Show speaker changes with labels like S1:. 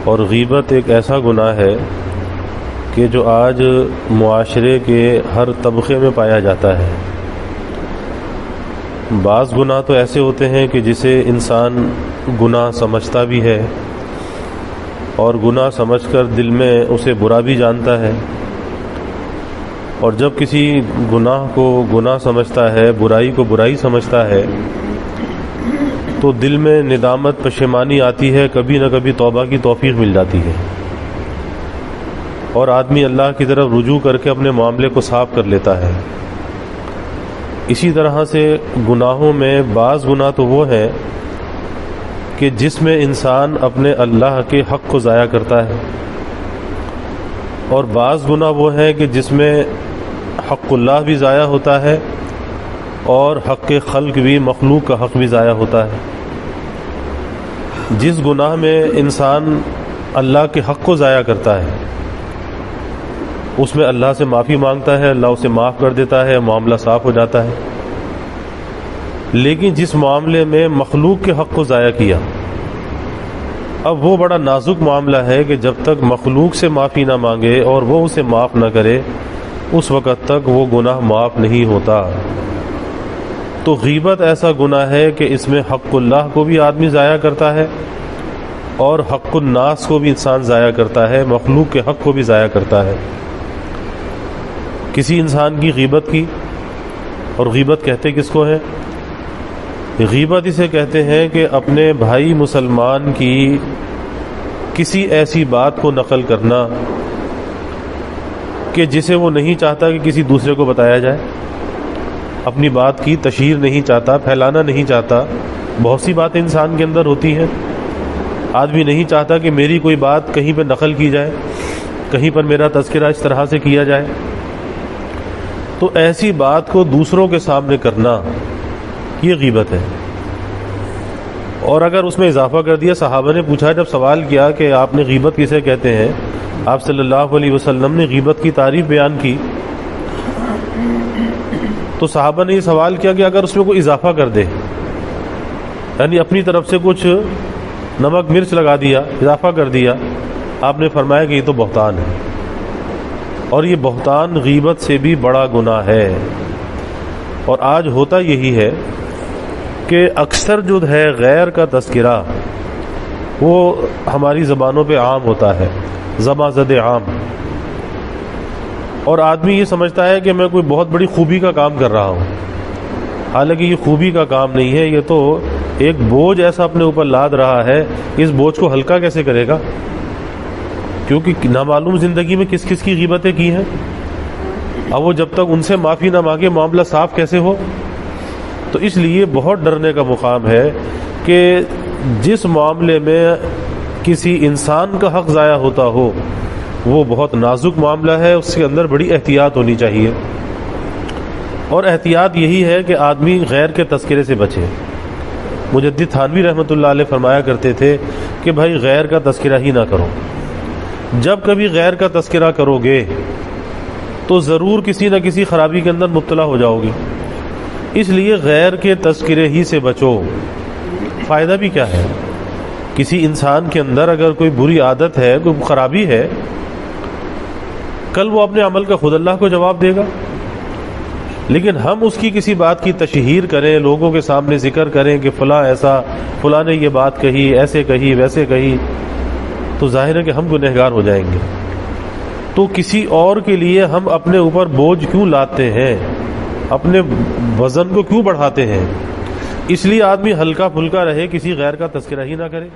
S1: اور غیبت ایک ایسا گناہ ہے کہ جو آج معاشرے کے ہر طبقے میں پایا جاتا ہے۔ بعض گناہ تو ایسے ہوتے ہیں کہ جسے انسان گناہ سمجھتا بھی ہے اور گناہ سمجھ کر دل میں اسے برا بھی جانتا ہے، اور جب کسی گناہ کو گناہ سمجھتا ہے، برائی کو برائی سمجھتا ہے، تو دل میں ندامت پشیمانی آتی ہے، کبھی نہ کبھی توبہ کی توفیق مل جاتی ہے اور آدمی اللہ کی طرف رجوع کر کے اپنے معاملے کو صاف کر لیتا ہے۔ اسی طرح سے گناہوں میں بعض گناہ تو وہ ہیں کہ جس میں انسان اپنے اللہ کے حق کو ضائع کرتا ہے، اور بعض گناہ وہ ہیں کہ جس میں حق اللہ بھی ضائع ہوتا ہے اور حق خلق بھی، مخلوق کا حق بھی ضائع ہوتا ہے۔ جس گناہ میں انسان اللہ کے حق کو ضائع کرتا ہے اس میں اللہ سے معافی مانگتا ہے، اللہ اسے معاف کر دیتا ہے، معاملہ صاف ہو جاتا ہے۔ لیکن جس معاملے میں مخلوق کے حق کو ضائع کیا، اب وہ بڑا نازک معاملہ ہے کہ جب تک مخلوق سے معافی نہ مانگے اور وہ اسے معاف نہ کرے اس وقت تک وہ گناہ معاف نہیں ہوتا۔ تو غیبت ایسا گناہ ہے کہ اس میں حق اللہ کو بھی آدمی ضائع کرتا ہے اور حق الناس کو بھی انسان ضائع کرتا ہے، مخلوق کے حق کو بھی ضائع کرتا ہے۔ کسی انسان کی غیبت کی، اور غیبت کہتے کس کو ہے؟ غیبت اسے کہتے ہیں کہ اپنے بھائی مسلمان کی کسی ایسی بات کو نقل کرنا کہ جسے وہ نہیں چاہتا کہ کسی دوسرے کو بتایا جائے، اپنی بات کی تشہیر نہیں چاہتا، پھیلانا نہیں چاہتا۔ بہت سی باتیں انسان کے اندر ہوتی ہیں، آدمی نہیں چاہتا کہ میری کوئی بات کہیں پہ نقل کی جائے، کہیں پر میرا تذکرہ اس طرح سے کیا جائے، تو ایسی بات کو دوسروں کے سامنے کرنا یہ غیبت ہے۔ اور اگر اس میں اضافہ کر دیا، صحابہ نے پوچھا، جب سوال کیا کہ آپ نے غیبت کسے کہتے ہیں، آپ صلی اللہ علیہ وسلم نے غیبت کی تعریف بیان کی، تو صحابہ نے یہ سوال کیا کہ اگر اس میں کوئی اضافہ کر دے، یعنی اپنی طرف سے کچھ نمک مرچ لگا دیا، اضافہ کر دیا، آپ نے فرمایا کہ یہ تو بہتان ہے، اور یہ بہتان غیبت سے بھی بڑا گناہ ہے۔ اور آج ہوتا یہی ہے کہ اکثر جو ہے غیر کا تذکرہ وہ ہماری زبانوں پہ عام ہوتا ہے، زباں زد عام، اور آدمی یہ سمجھتا ہے کہ میں کوئی بہت بڑی خوبی کا کام کر رہا ہوں، حالانکہ یہ خوبی کا کام نہیں ہے، یہ تو ایک بوجھ ایسا اپنے اوپر لاد رہا ہے، اس بوجھ کو ہلکا کیسے کرے گا؟ کیونکہ نامعلوم زندگی میں کس کس کی غیبتیں کی ہیں، اب وہ جب تک ان سے معافی نہ مانگے معاملہ صاف کیسے ہو؟ تو اس لیے بہت ڈرنے کا مقام ہے کہ جس معاملے میں کسی انسان کا حق ضائع ہوتا ہو وہ بہت نازک معاملہ ہے، اس کے اندر بڑی احتیاط ہونی چاہیے، اور احتیاط یہی ہے کہ آدمی غیر کے تذکرے سے بچے۔ مجدد تھانوی رحمۃ اللہ علیہ فرمایا کرتے تھے کہ بھائی غیر کا تذکرہ ہی نہ کرو، جب کبھی غیر کا تذکرہ کرو گے تو ضرور کسی نہ کسی خرابی کے اندر مبتلا ہو جاؤ گے، اس لیے غیر کے تذکرے ہی سے بچو۔ فائدہ بھی کیا ہے؟ کسی انسان کے اندر اگر کوئی بری عادت ہے، کوئی خرابی ہے، کل وہ اپنے عمل کا خود اللہ کو جواب دے گا، لیکن ہم اس کی کسی بات کی تشہیر کریں، لوگوں کے سامنے ذکر کریں کہ فلاں ایسا، فلاں نے یہ بات کہی، ایسے کہی، ویسے کہی، تو ظاہر ہے کہ ہم گنہگار ہو جائیں گے۔ تو کسی اور کے لیے ہم اپنے اوپر بوجھ کیوں لاتے ہیں، اپنے وزن کو کیوں بڑھاتے ہیں؟ اس لیے آدمی ہلکا پھلکا رہے، کسی غیر کا تذکرہ ہی نہ کرے۔